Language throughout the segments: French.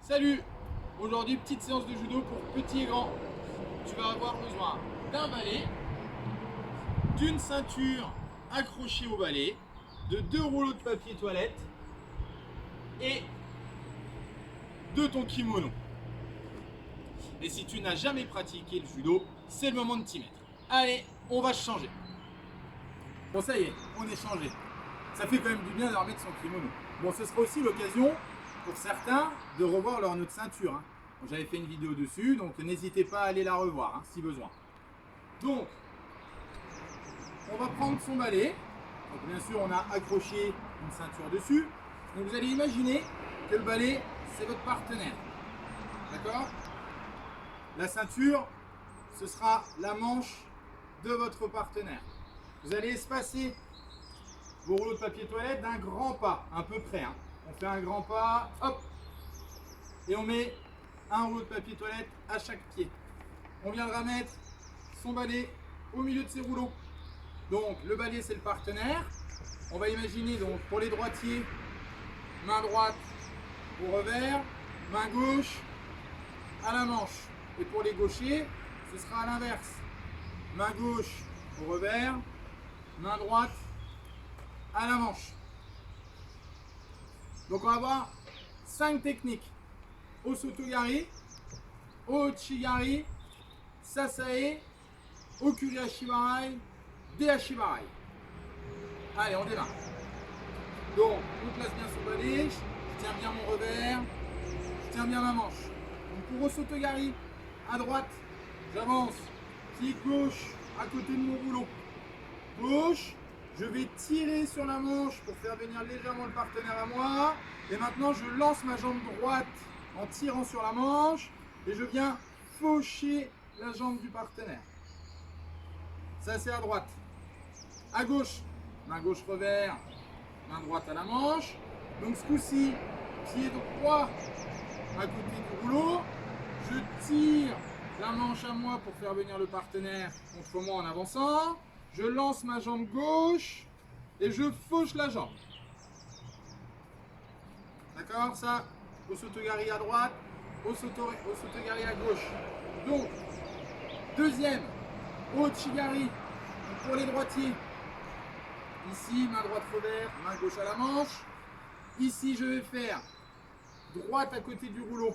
Salut! Aujourd'hui, petite séance de judo pour petits et grands. Tu vas avoir besoin d'un balai, d'une ceinture accrochée au balai, de 2 rouleaux de papier toilette et de ton kimono. Et si tu n'as jamais pratiqué le judo, c'est le moment de t'y mettre. Allez, on va se changer. Bon, ça y est, on est changé. Ça fait quand même du bien de remettre son kimono. Bon, ce sera aussi l'occasion pour certains de revoir leur nœud de ceinture. Bon, j'avais fait une vidéo dessus, donc n'hésitez pas à aller la revoir si besoin. Donc, on va prendre son balai. Donc, bien sûr, on a accroché une ceinture dessus. Donc, vous allez imaginer que le balai, c'est votre partenaire. D'accord? La ceinture, ce sera la manche de votre partenaire. Vous allez espacer vos rouleaux de papier toilette d'un grand pas, à peu près. On fait un grand pas, hop, et on met un rouleau de papier toilette à chaque pied. On viendra mettre son balai au milieu de ces rouleaux. Donc le balai, c'est le partenaire. On va imaginer donc pour les droitiers, main droite au revers, main gauche à la manche. Et pour les gauchers, ce sera à l'inverse. Main gauche au revers, main droite à la manche. Donc on va avoir 5 techniques. Osotogari, Ouchigari, Sasae, Okuri Ashibarai, Deashibarai. Allez, on démarre. Donc, on place bien son balai, je tiens bien mon revers, je tiens bien ma manche. Donc pour Osotogari, à droite, j'avance, pied gauche à côté de mon rouleau. Gauche, je vais tirer sur la manche pour faire venir légèrement le partenaire à moi. Et maintenant, je lance ma jambe droite en tirant sur la manche et je viens faucher la jambe du partenaire. Ça, c'est à droite. À gauche, main gauche revers, main droite à la manche. Donc ce coup-ci, pied droit à côté du rouleau. Je tire la manche à moi pour faire venir le partenaire contre moi en avançant. Je lance ma jambe gauche et je fauche la jambe. D'accord? Ça, Osotogari à droite, Osotogari à gauche. Donc, deuxième, Ouchigari pour les droitiers. Ici, main droite revers, main gauche à la manche. Ici, je vais faire droite à côté du rouleau.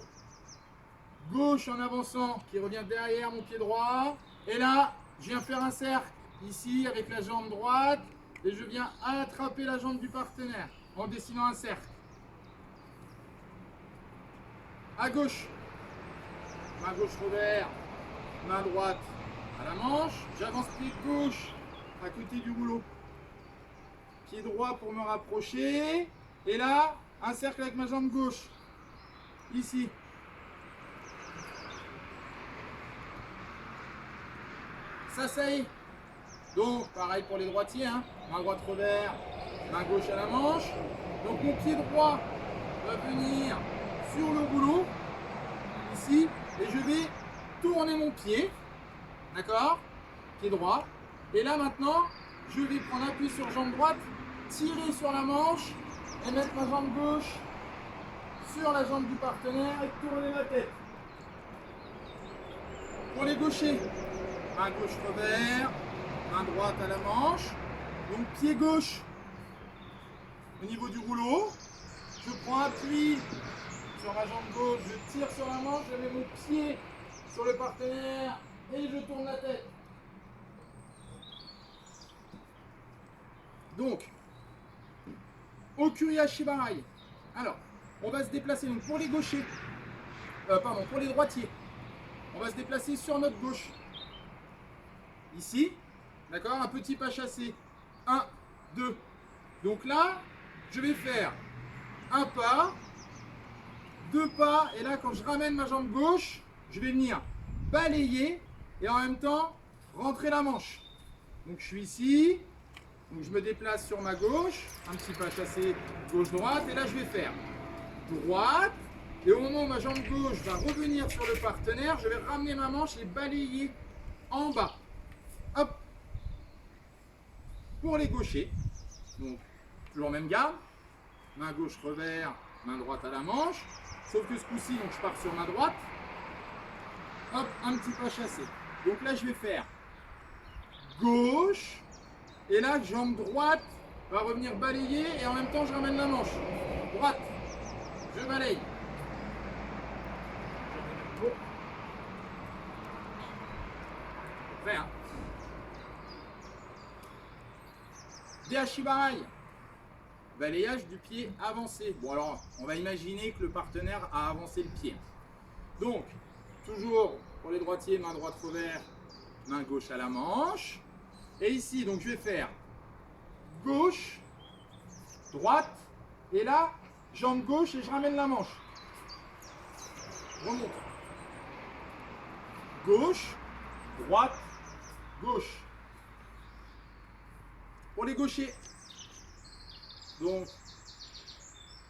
Gauche en avançant, qui revient derrière mon pied droit. Et là, je viens faire un cercle, ici, avec la jambe droite. Et je viens attraper la jambe du partenaire, en dessinant un cercle. À gauche, main gauche revers, main droite à la manche. J'avance pied gauche à côté du rouleau. Pied droit pour me rapprocher. Et là, un cercle avec ma jambe gauche. Ici. Ça y est. Donc, pareil pour les droitiers. Main droite revers, main gauche à la manche. Donc, mon pied droit va venir sur le rouleau. Ici. Et je vais tourner mon pied. D'accord? Pied droit. Et là, maintenant, je vais prendre appui sur jambe droite, tirer sur la manche et mettre ma jambe gauche sur la jambe du partenaire et tourner la tête. Pour les gauchers, main gauche revers, main droite à la manche. Donc pied gauche au niveau du rouleau. Je prends appui sur ma jambe gauche, je tire sur la manche, je mets mon pied sur le partenaire et je tourne la tête. Donc, Okuri Ashibarai. Alors, on va se déplacer donc pour les gauchers, pour les droitiers. On va se déplacer sur notre gauche. Ici, d'accord, un petit pas chassé. 1, 2. Donc là, je vais faire un pas, 2 pas, et là, quand je ramène ma jambe gauche, je vais venir balayer et en même temps rentrer la manche. Donc je suis ici. Donc je me déplace sur ma gauche, un petit pas chassé gauche-droite, et là je vais faire droite, et au moment où ma jambe gauche va revenir sur le partenaire, je vais ramener ma manche et balayer en bas. Hop. Pour les gauchers, donc toujours même garde, main gauche revers, main droite à la manche. Sauf que ce coup-ci, donc je pars sur ma droite. Hop, un petit pas chassé. Donc là, je vais faire gauche. Et là, jambe droite va revenir balayer et en même temps, je ramène la manche. Droite, je balaye. Prêt, hein? Deashibarai. Balayage du pied avancé. Bon alors, on va imaginer que le partenaire a avancé le pied. Donc, toujours pour les droitiers, main droite revers, main gauche à la manche. Et ici, donc je vais faire gauche, droite, et là, jambe gauche et je ramène la manche. Remonte. Gauche, droite, gauche. Pour les gauchers, donc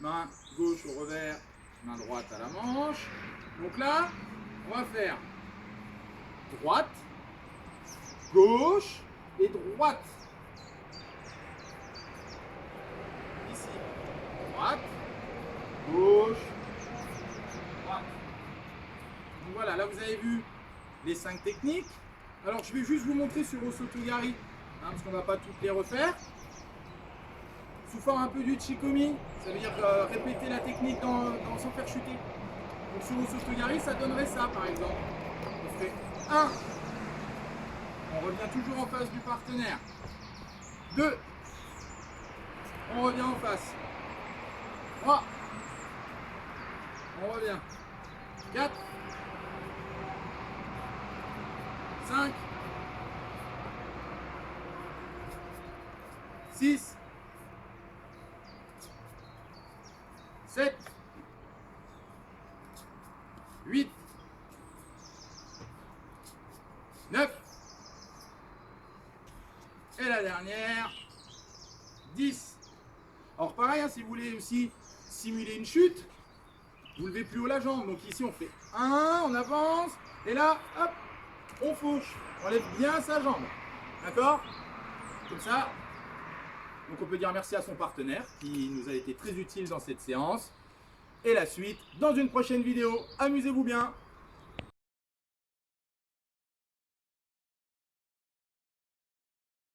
main gauche au revers, main droite à la manche. Donc là, on va faire droite, gauche et droite. Ici, droite, gauche, droite. Donc voilà, là vous avez vu les 5 techniques. Alors je vais juste vous montrer sur Osotogari, parce qu'on ne va pas toutes les refaire. Sous forme un peu du Chikomi, ça veut dire répéter la technique sans faire chuter. Donc sur Osotogari, ça donnerait ça par exemple. On fait 1. On revient toujours en face du partenaire. 2. On revient en face. 3. On revient. 4. 5. 6. 7. 8. 9. Et la dernière, 10. Alors pareil, hein, si vous voulez aussi simuler une chute, vous levez plus haut la jambe. Donc ici on fait 1, on avance, et là, hop, on fauche. On lève bien sa jambe. D'accord? Comme ça. Donc on peut dire merci à son partenaire qui nous a été très utile dans cette séance. Et la suite dans une prochaine vidéo. Amusez-vous bien.